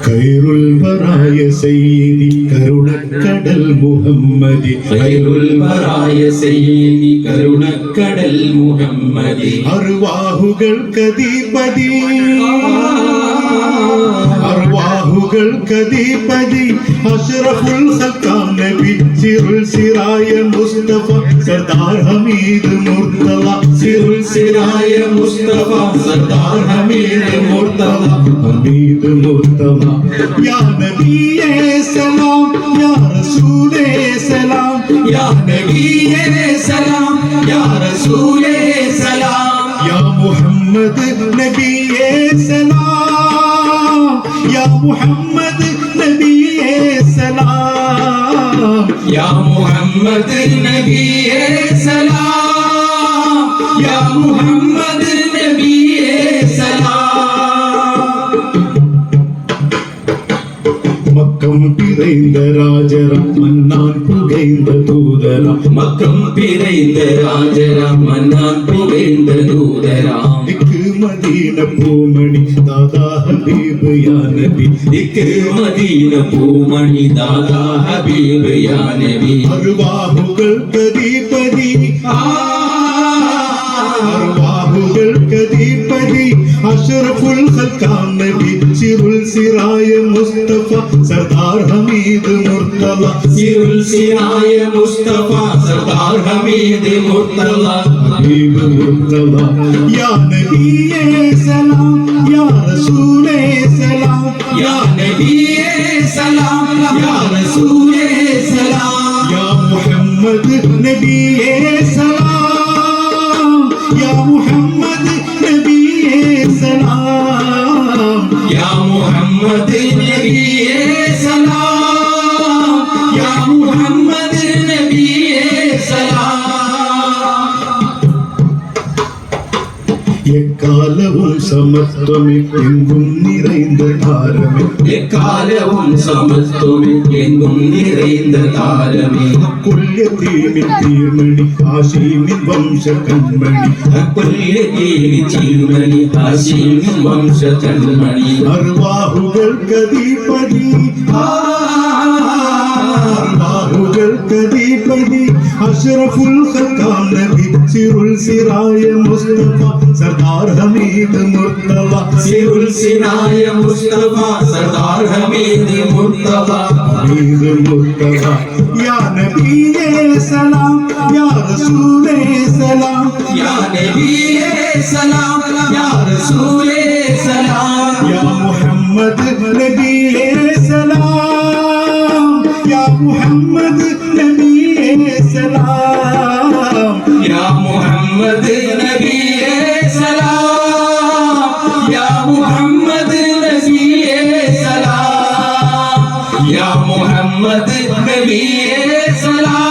ഖൈറുൽ വറായ സയ്യിദി കരുണക്കടൽ മുഹമ്മദി ഖൈറുൽ വറായ സയ്യിദി കരുണക്കടൽ മുഹമ്മദി അർവാഹുകൾക്കധിപതി അർവാഹുകൾക്കധിപതി അഷ്റഫുൽ ഖൽഖാം നബി സിറുൽ സിറായ മുസ്തഫ സർദാർ ഹമീദ് മുർത്തള സിറുൽ സിറായ മുസ്തഫ സർദാർ ഹമീദ് മുർത്തള ഹമീദ് മുർത്തള യാ നബിയേ സലാം യാ റസൂലേ സലാം യാ നബിയേ സലാം യാ റസൂലേ സലാം യാ മുഹമ്മദ് നബിയേ സലാം യാ മുഹമ്മദ് നബിയേ സലാം യാ മുഹമ്മദ് നബിയേ സലാം യാ മുഹമ്മദ് നബിയേ സലാം മക്കം പിറൈந்த രാജരം മന്നാൻ പുകൈந்த ദൂതരം മക്കം പിറൈந்த രാജരം മന്നാൻ പുകൈந்த ദൂതരം ദിക്ക് മദീന പൂമണി ദാദാ ഹബീബ് യാ നബി ദിക്ക് മദീന പൂമണി ദാദാ ഹബീബ് യാ നബി അർവാഹുകൾക്കധിപതി അർവാഹുകൾക്കധിപതി അഷ്റഫുൽ ഖൽഖാം നബി സിറുൽ സിറായ മുസ്തഫ സർദാർ ഹമീദ് മുർത്തള സിറുൽ സിറായ മുസ്തഫ സർദാർ ഹമീദ് മുർത്തള ഹബീബ് മുർത്തള യാ നബിയേ സലാം യാ റസൂലേ സലാം യാ നബിയേ സലാം യാ റസൂലേ സലാം യാ മുഹമ്മദ് നബിയേ സലാം യാ മുഹമ്മദ് നബിയേ സലാം യാ മുഹമ്മദ് നബിയേ സലാം യാ മുഹമ്മദ് നബിയേ സലാം എക്കാലവും സമത്വമേ എങ്കും നിറൈந்த താരമേ എക്കാലവും സമത്വമേ എങ്ങും നിറൈந்த താരമേ കൊല്യത്തീമിൻ തീർമണി ഹാശീമിൻ വംശ കൺമണി അക്കുല്യതീനി ചീമണി ഹാശീമിൻ വംശ കൺമണി അർവാഹുകൾക്കധിപതി അർവാഹുകൾക്കധിപതി അഷ്റഫുൽ ഖൽഖാം നബി സിറുൽ സിറായ മുസ്തഫ സർദാർ ഹമീദ് മുർത്തള സിറുൽ സിറായ മുസ്തഫ സർദാർ ഹമീദ് മുർത്തള ഹമീദ് മുർത്തള യാ നബിയേ സലാം യാ റസൂലേ സലാം യാ നബിയേ സലാം യാ റസൂലേ സലാം യാ മുഹമ്മദ് നബിയേ സലാം യാ മുഹമ്മദ് നബിയേ സലാം യാ മുഹമ്മദ് നബിയേ സലാം യാ മുഹമ്മദ് നബിയേ സലാം യാ മുഹമ്മദ് നബിയേ സലാം